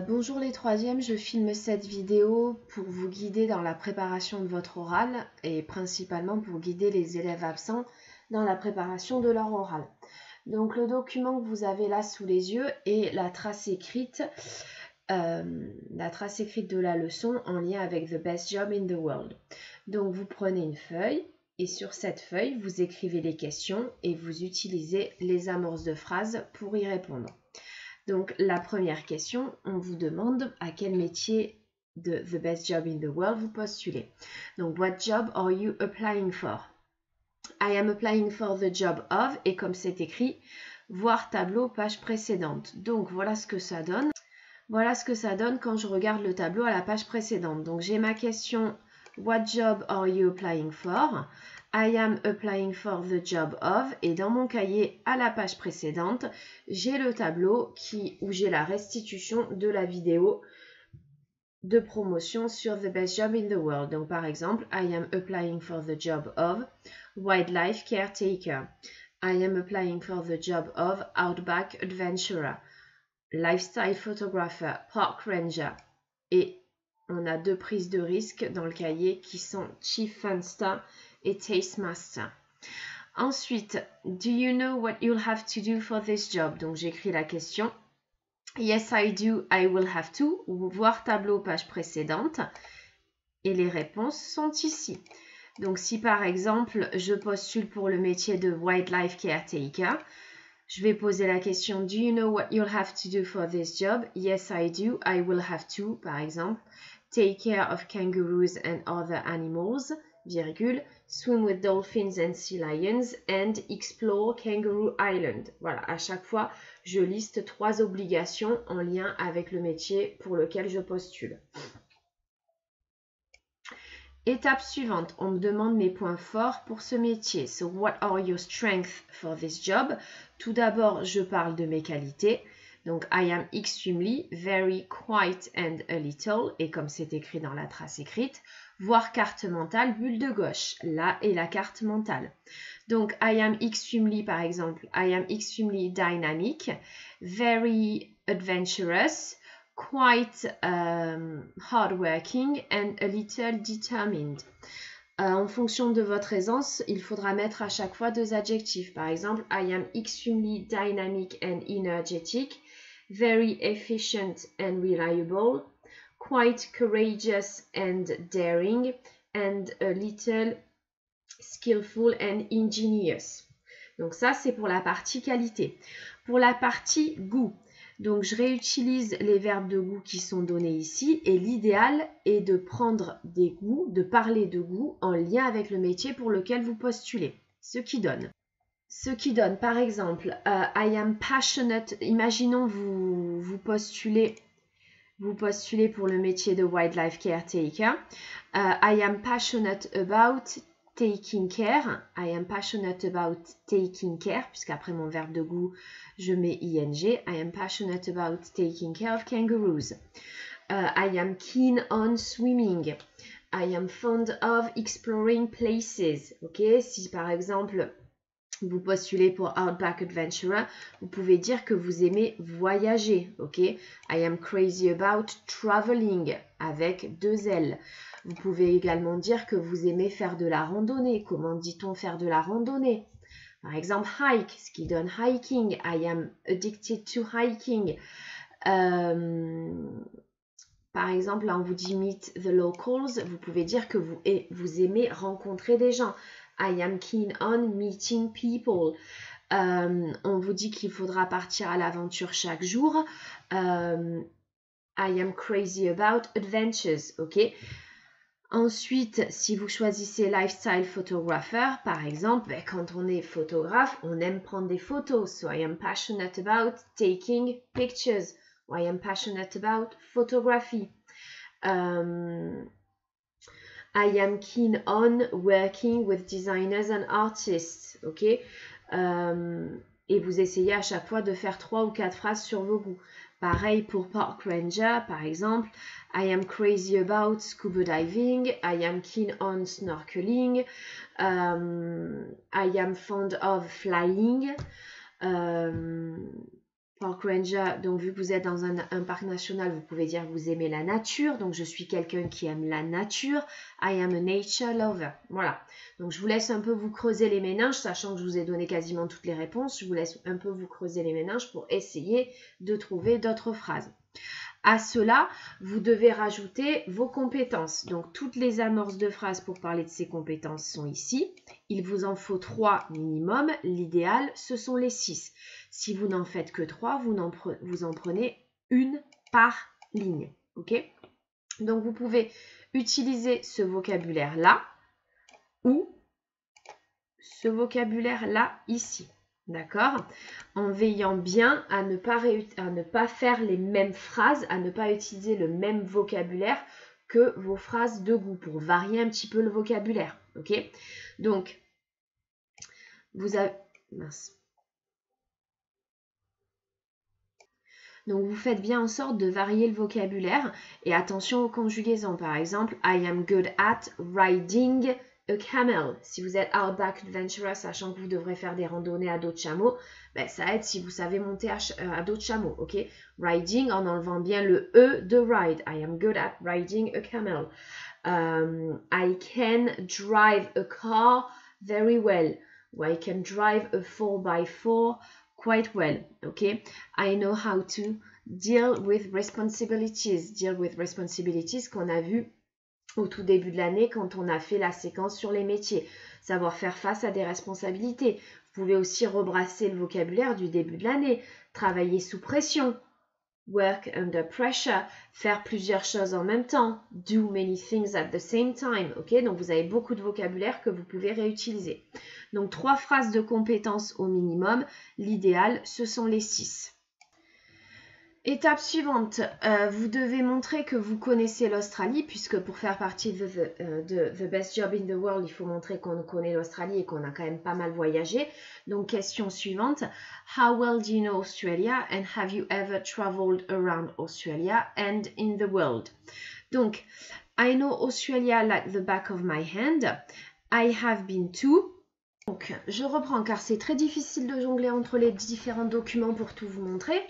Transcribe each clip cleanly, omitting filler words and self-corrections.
Bonjour les troisièmes, je filme cette vidéo pour vous guider dans la préparation de votre oral et principalement pour guider les élèves absents dans la préparation de leur oral. Donc le document que vous avez là sous les yeux est la trace écrite de la leçon en lien avec The Best Job in the World. Donc vous prenez une feuille et sur cette feuille vous écrivez les questions et vous utilisez les amorces de phrases pour y répondre. Donc, la première question, on vous demande à quel métier de The Best Job in the World vous postulez. Donc, what job are you applying for? I am applying for the job of, et comme c'est écrit, voir tableau, page précédente. Donc, voilà ce que ça donne. Voilà ce que ça donne quand je regarde le tableau à la page précédente. Donc, j'ai ma question, what job are you applying for? I am applying for the job of, et dans mon cahier à la page précédente, j'ai le tableau où j'ai la restitution de la vidéo de promotion sur The Best Job in the World. Donc par exemple, I am applying for the job of Wildlife Caretaker. I am applying for the job of Outback Adventurer, Lifestyle Photographer, Park Ranger. Et on a deux prises de risque dans le cahier qui sont Chief Funster et Tastemaster. Ensuite, do you know what you'll have to do for this job? Donc j'écris la question. Yes, I do, I will have to. Voir tableau, page précédente. Et les réponses sont ici. Donc si par exemple, je postule pour le métier de Wildlife Caretaker, je vais poser la question, do you know what you'll have to do for this job? Yes, I do, I will have to, par exemple. Take care of kangaroos and other animals, virgule, swim with dolphins and sea lions, and explore Kangaroo Island. Voilà, à chaque fois, je liste 3 obligations en lien avec le métier pour lequel je postule. Étape suivante, on me demande mes points forts pour ce métier. So, what are your strengths for this job? Tout d'abord, je parle de mes qualités. Donc, I am extremely, very, quite and a little. Et comme c'est écrit dans la trace écrite, voir carte mentale, bulle de gauche. Là est la carte mentale. Donc, I am extremely, par exemple, I am extremely dynamic, very adventurous, quite hardworking and a little determined. En fonction de votre aisance, il faudra mettre à chaque fois 2 adjectifs. Par exemple, I am extremely dynamic and energetic, very efficient and reliable, quite courageous and daring, and a little skillful and ingenious. Donc ça, c'est pour la partie qualité. Pour la partie goût, donc je réutilise les verbes de goût qui sont donnés ici et l'idéal est de prendre des goûts, de parler de goût en lien avec le métier pour lequel vous postulez. Ce qui donne, par exemple, I am passionate. Imaginons vous postulez pour le métier de Wildlife Caretaker. I am passionate about taking care. I am passionate about taking care, puisqu'après mon verbe de goût, je mets ing. I am passionate about taking care of kangaroos. I am keen on swimming. I am fond of exploring places. Ok, si par exemple vous postulez pour Outback Adventurer, vous pouvez dire que vous aimez voyager. Ok, I am crazy about traveling avec 2 L. Vous pouvez également dire que vous aimez faire de la randonnée. Comment dit-on faire de la randonnée? Par exemple, hike, ce qui donne hiking. I am addicted to hiking. Par exemple, là, on vous dit meet the locals. Vous pouvez dire que vous aimez rencontrer des gens. I am keen on meeting people. On vous dit qu'il faudra partir à l'aventure chaque jour. I am crazy about adventures. Ok. Ensuite, si vous choisissez Lifestyle Photographer, par exemple, quand on est photographe, on aime prendre des photos. So, I am passionate about taking pictures. Or I am passionate about photography. I am keen on working with designers and artists. Ok, et vous essayez à chaque fois de faire 3 ou 4 phrases sur vos goûts. Pareil pour Park Ranger, par exemple. I am crazy about scuba diving. I am keen on snorkeling. I am fond of flying. Park Ranger, donc vu que vous êtes dans un parc national, vous pouvez dire que vous aimez la nature. Donc je suis quelqu'un qui aime la nature. I am a nature lover. Voilà. Donc je vous laisse un peu vous creuser les méninges, sachant que je vous ai donné quasiment toutes les réponses. Je vous laisse un peu vous creuser les méninges pour essayer de trouver d'autres phrases. À cela, vous devez rajouter vos compétences. Donc, toutes les amorces de phrases pour parler de ces compétences sont ici. Il vous en faut 3 minimum. L'idéal, ce sont les 6. Si vous n'en faites que 3, vous en prenez une par ligne. Ok? Donc, vous pouvez utiliser ce vocabulaire-là ou ce vocabulaire-là ici. D'accord? En veillant bien à ne pas faire les mêmes phrases, à ne pas utiliser le même vocabulaire que vos phrases de goût pour varier un petit peu le vocabulaire. Ok? Donc, vous avez... Mince. Donc, vous faites bien en sorte de varier le vocabulaire et attention aux conjugaisons. Par exemple, I am good at riding a camel. Si vous êtes outback adventurer, sachant que vous devrez faire des randonnées à dos de chameau, ben, ça aide si vous savez monter à dos de chameau. Ok? Riding en enlevant bien le E de ride. I am good at riding a camel. I can drive a car very well. Or I can drive a 4x4 quite well. Okay? I know how to deal with responsibilities. Deal with responsibilities qu'on a vu au tout début de l'année quand on a fait la séquence sur les métiers. Savoir faire face à des responsabilités. Vous pouvez aussi rebrasser le vocabulaire du début de l'année. Travailler sous pression. Work under pressure. Faire plusieurs choses en même temps. Do many things at the same time. Ok, donc vous avez beaucoup de vocabulaire que vous pouvez réutiliser. Donc 3 phrases de compétences au minimum. L'idéal, ce sont les 6. Étape suivante, vous devez montrer que vous connaissez l'Australie, puisque pour faire partie de The Best Job in the World, il faut montrer qu'on connaît l'Australie et qu'on a quand même pas mal voyagé. Donc, question suivante, how well do you know Australia and have you ever traveled around Australia and in the world? Donc, I know Australia like the back of my hand. I have been to... Donc, je reprends car c'est très difficile de jongler entre les différents documents pour tout vous montrer.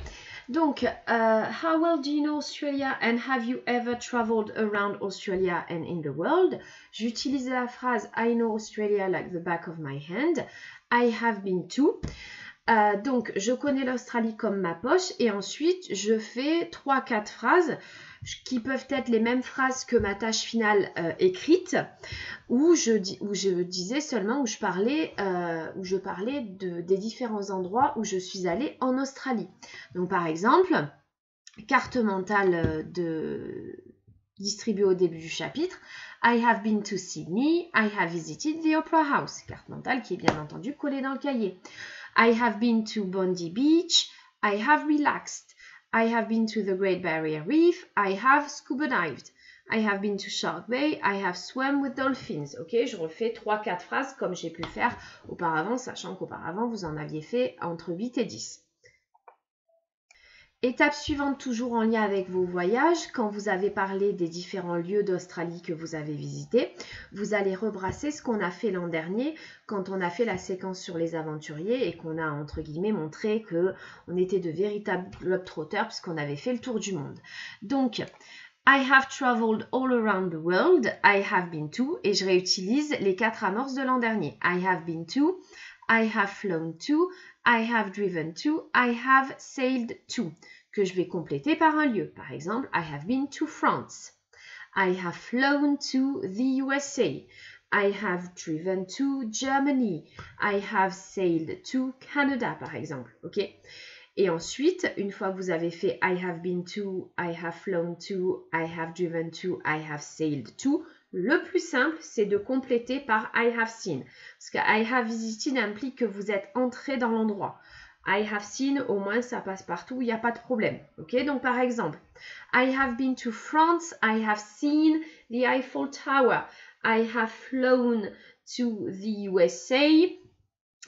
Donc, how well do you know Australia and have you ever traveled around Australia and in the world? J'utilise la phrase I know Australia like the back of my hand. I have been to. Donc, je connais l'Australie comme ma poche et ensuite, je fais 3-4 phrases qui peuvent être les mêmes phrases que ma tâche finale écrite où je disais seulement où je parlais des différents endroits où je suis allée en Australie. Donc, par exemple, carte mentale distribuée au début du chapitre. I have been to Sydney. I have visited the Opera House. Carte mentale qui est bien entendu collée dans le cahier. I have been to Bondi Beach. I have relaxed. I have been to the Great Barrier Reef. I have scuba dived. I have been to Shark Bay. I have swum with dolphins. Ok, je refais 3-4 phrases comme j'ai pu faire auparavant, sachant qu'auparavant, vous en aviez fait entre 8 et 10. Étape suivante, toujours en lien avec vos voyages, quand vous avez parlé des différents lieux d'Australie que vous avez visités, vous allez rebrasser ce qu'on a fait l'an dernier quand on a fait la séquence sur les aventuriers et qu'on a entre guillemets montré qu'on était de véritables globetrotters puisqu'on avait fait le tour du monde. Donc, I have traveled all around the world, I have been to, et je réutilise les 4 amorces de l'an dernier. I have been to, I have flown to, I have driven to, I have sailed to, que je vais compléter par un lieu. Par exemple, I have been to France. I have flown to the USA. I have driven to Germany. I have sailed to Canada, par exemple. Ok? Et ensuite, une fois que vous avez fait I have been to, I have flown to, I have driven to, I have sailed to, le plus simple, c'est de compléter par I have seen. Parce que I have visited implique que vous êtes entré dans l'endroit. I have seen, au moins ça passe partout, il n'y a pas de problème. Ok, donc par exemple, I have been to France, I have seen the Eiffel Tower. I have flown to the USA.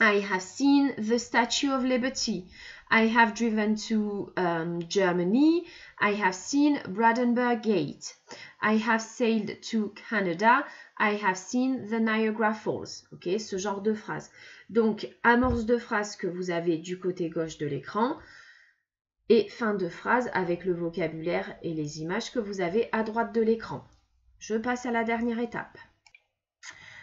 I have seen the Statue of Liberty. I have driven to Germany. I have seen Brandenburg Gate. I have sailed to Canada. I have seen the Niagara Falls. Ok, ce genre de phrase. Donc, amorce de phrase que vous avez du côté gauche de l'écran. Et fin de phrase avec le vocabulaire et les images que vous avez à droite de l'écran. Je passe à la dernière étape.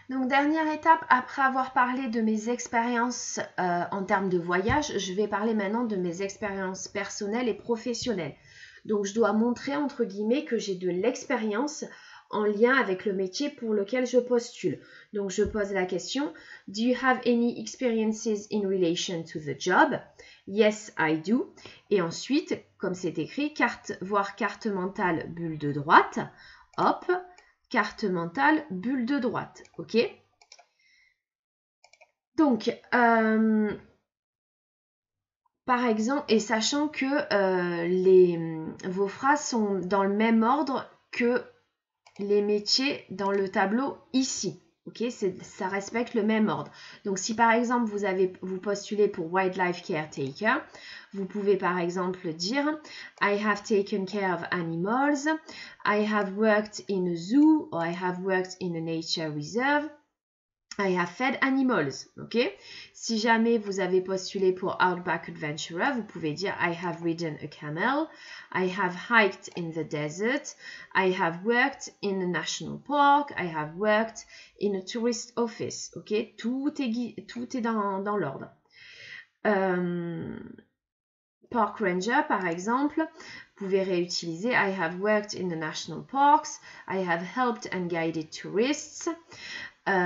Donc, dernière étape, après avoir parlé de mes expériences en termes de voyage, je vais parler maintenant de mes expériences personnelles et professionnelles. Donc, je dois montrer, entre guillemets, que j'ai de l'expérience en lien avec le métier pour lequel je postule. Donc, je pose la question, do you have any experiences in relation to the job? Yes, I do. Et ensuite, comme c'est écrit, voir carte mentale, bulle de droite, hop, carte mentale, bulle de droite, ok? Donc, par exemple, et sachant que vos phrases sont dans le même ordre que les métiers dans le tableau ici, ok? Ça respecte le même ordre. Donc, si par exemple, vous postulez pour Wildlife Caretaker, vous pouvez par exemple dire I have taken care of animals, I have worked in a zoo, or I have worked in a nature reserve, I have fed animals, ok? Si jamais vous avez postulé pour Outback Adventurer, vous pouvez dire I have ridden a camel, I have hiked in the desert, I have worked in a national park, I have worked in a tourist office, ok? Tout est dans l'ordre. Park Ranger, par exemple, vous pouvez réutiliser I have worked in the national parks, I have helped and guided tourists.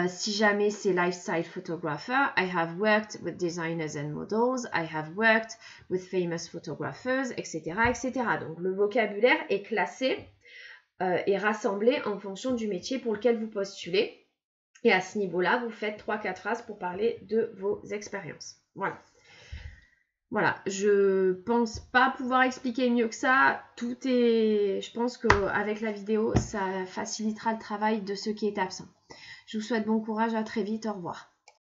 Si jamais c'est lifestyle photographer, I have worked with designers and models, I have worked with famous photographers, etc., etc. Donc, le vocabulaire est classé et rassemblé en fonction du métier pour lequel vous postulez. Et à ce niveau-là, vous faites 3-4 phrases pour parler de vos expériences. Voilà. Voilà, je pense pas pouvoir expliquer mieux que ça. Je pense qu'avec la vidéo, ça facilitera le travail de ceux qui est absent. Je vous souhaite bon courage, à très vite, au revoir.